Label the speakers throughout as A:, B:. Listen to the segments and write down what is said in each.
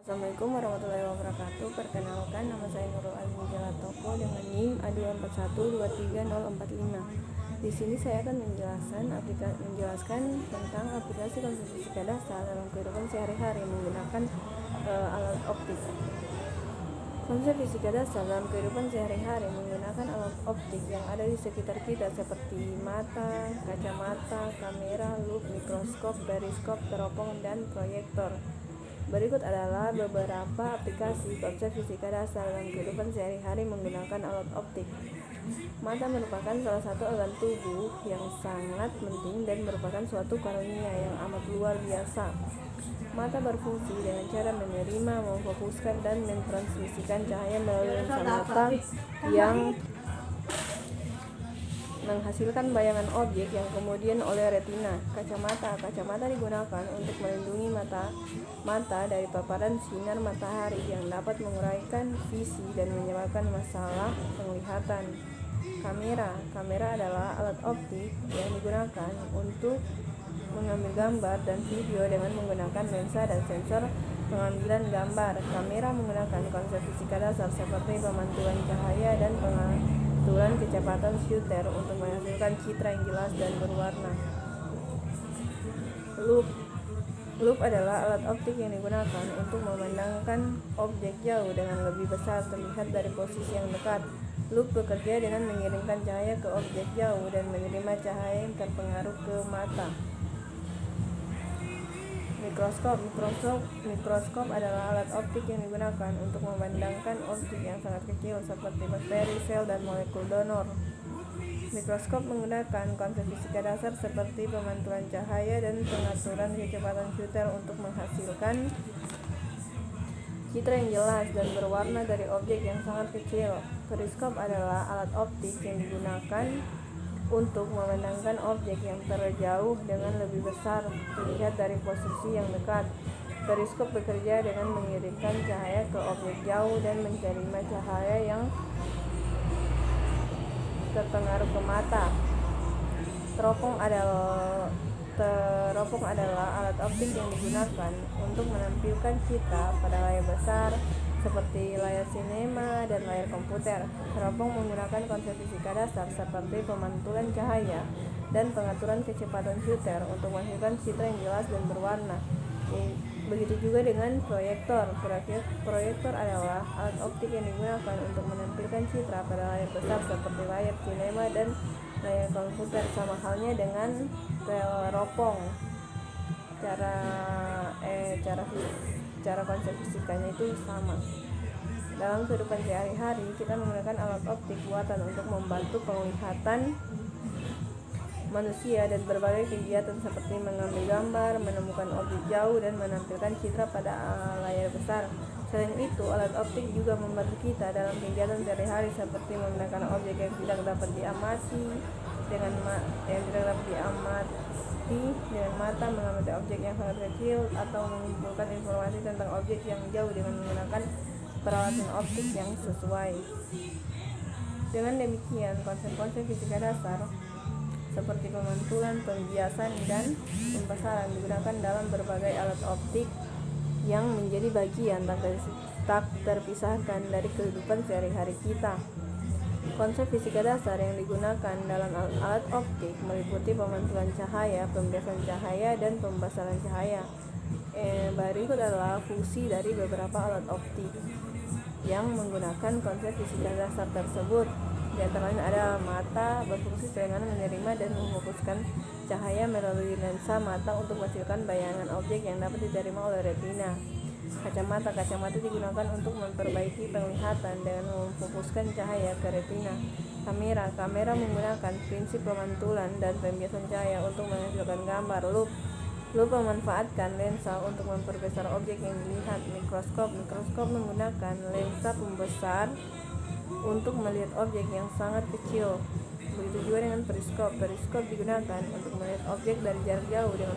A: Assalamualaikum warahmatullahi wabarakatuh. Perkenalkan, nama saya Nurul Azmi Jalatoko dengan NIM A241230045. Di sini saya akan menjelaskan tentang aplikasi konsep fisika dasar dalam kehidupan sehari-hari menggunakan alat optik. Konsep fisika dasar dalam kehidupan sehari-hari menggunakan alat optik yang ada di sekitar kita seperti mata, kacamata, kamera, lup, mikroskop, periskop, teropong, dan proyektor. Berikut adalah beberapa aplikasi konsep fisika dasar dalam kehidupan sehari-hari menggunakan alat optik. Mata merupakan salah satu organ tubuh yang sangat penting dan merupakan suatu karunia yang amat luar biasa. Mata berfungsi dengan cara menerima, memfokuskan, dan mentransmisikan cahaya melalui lensa mata yang menghasilkan bayangan objek yang kemudian oleh retina. Kacamata digunakan untuk melindungi mata dari paparan sinar matahari yang dapat menguraikan visi dan menyebabkan masalah penglihatan. Kamera adalah alat optik yang digunakan untuk mengambil gambar dan video dengan menggunakan lensa dan sensor pengambilan gambar. Kamera menggunakan konsep fisika dasar seperti pemantulan cahaya dan pengaturan kecepatan shutter untuk menghasilkan citra yang jelas dan berwarna. Loop adalah alat optik yang digunakan untuk memandangkan objek jauh dengan lebih besar terlihat dari posisi yang dekat. Loop bekerja dengan mengirimkan cahaya ke objek jauh dan menerima cahaya yang terpengaruh ke mata. Mikroskop adalah alat optik yang digunakan untuk memandangkan objek yang sangat kecil seperti bakteri, sel, dan molekul donor. Mikroskop menggunakan konsep fisika dasar seperti pemantulan cahaya dan pengaturan kecepatan shutter untuk menghasilkan citra yang jelas dan berwarna dari objek yang sangat kecil. Periskop adalah alat optik yang digunakan untuk memandangkan objek yang terjauh dengan lebih besar terlihat dari posisi yang dekat. Periskop bekerja dengan mengirimkan cahaya ke objek jauh dan menerima cahaya yang terpengaruh ke mata. Teropong adalah alat optik yang digunakan untuk menampilkan citra pada layar besar seperti layar sinema dan layar komputer. Teropong menggunakan konsep fisika dasar seperti pemantulan cahaya dan pengaturan kecepatan shutter untuk menghasilkan citra yang jelas dan berwarna. Begitu juga dengan proyektor. Proyektor adalah alat optik yang digunakan untuk menampilkan citra pada layar besar seperti layar sinema dan layar komputer. Sama halnya dengan teropong. Cara konsep fisikanya itu sama. Dalam kehidupan sehari-hari, kita menggunakan alat optik buatan untuk membantu penglihatan manusia dan berbagai kegiatan seperti mengambil gambar, menemukan objek jauh, dan menampilkan citra pada layar besar. Selain itu, alat optik juga membantu kita dalam kegiatan sehari-hari seperti memandangkan objek yang tidak dapat diamati dengan mata, mengamati objek yang sangat kecil, atau mengumpulkan informasi tentang objek yang jauh dengan menggunakan peralatan optik yang sesuai. Dengan demikian, konsep-konsep fisika dasar seperti pemantulan, pembiasan, dan pembesaran digunakan dalam berbagai alat optik yang menjadi bagian tak terpisahkan dari kehidupan sehari-hari kita. Konsep fisika dasar yang digunakan dalam alat optik meliputi pemantulan cahaya, pembiasan cahaya, dan pembesaran cahaya. Berikut adalah fungsi dari beberapa alat optik yang menggunakan konsep fisika dasar tersebut. Di antaranya ada mata, berfungsi dengan menerima dan memfokuskan cahaya melalui lensa mata untuk menghasilkan bayangan objek yang dapat diterima oleh retina. Kacamata digunakan untuk memperbaiki penglihatan dengan memfokuskan cahaya ke retina. Kamera menggunakan prinsip pemantulan dan pembiasan cahaya untuk menghasilkan gambar. Loop memanfaatkan lensa untuk memperbesar objek yang dilihat. Mikroskop menggunakan lensa pembesar untuk melihat objek yang sangat kecil. Begitu juga dengan periskop. Periskop digunakan untuk melihat objek dari jarak jauh dengan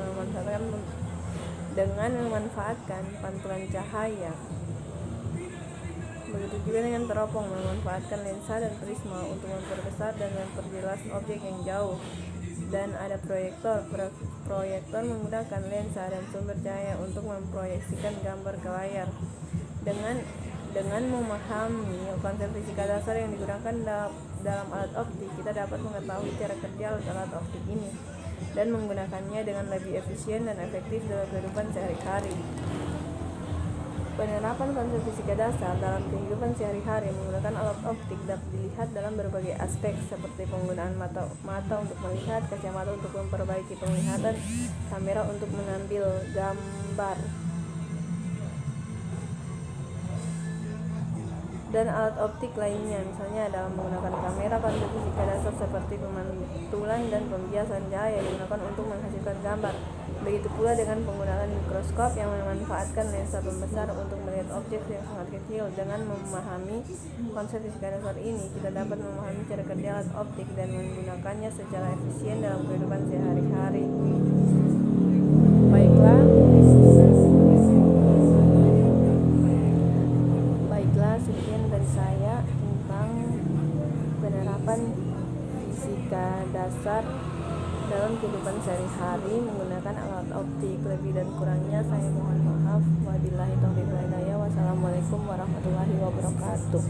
A: memanfaatkan pantulan cahaya. Begitu juga dengan teropong, memanfaatkan lensa dan prisma untuk memperbesar dan memperjelas objek yang jauh. Dan ada proyektor. proyektor menggunakan lensa dan sumber cahaya untuk memproyeksikan gambar ke layar. Dengan memahami konsep fisika dasar yang digunakan dalam alat optik, kita dapat mengetahui cara kerja alat optik ini dan menggunakannya dengan lebih efisien dan efektif dalam kehidupan sehari-hari. Penerapan konsep fisika dasar dalam kehidupan sehari-hari menggunakan alat optik dapat dilihat dalam berbagai aspek, seperti penggunaan mata untuk melihat, kacamata untuk memperbaiki penglihatan, kamera untuk mengambil gambar, dan alat optik lainnya. Misalnya dalam menggunakan kamera, konsep fisika dasar seperti pemantulan dan pembiasan cahaya digunakan untuk menghasilkan gambar. Begitu pula dengan penggunaan mikroskop yang memanfaatkan lensa pembesar untuk melihat objek yang sangat kecil. Dengan memahami konsep fisika dasar ini, kita dapat memahami cara kerja alat optik dan menggunakannya secara efisien dalam kehidupan sehari-hari. Baiklah, sekian dari saya tentang penerapan fisika dasar dalam kehidupan sehari-hari menggunakan alat optik. Lebih dan kurangnya saya mohon maaf. Wabillahi taufiq wal hidayah. Wassalamualaikum warahmatullahi wabarakatuh.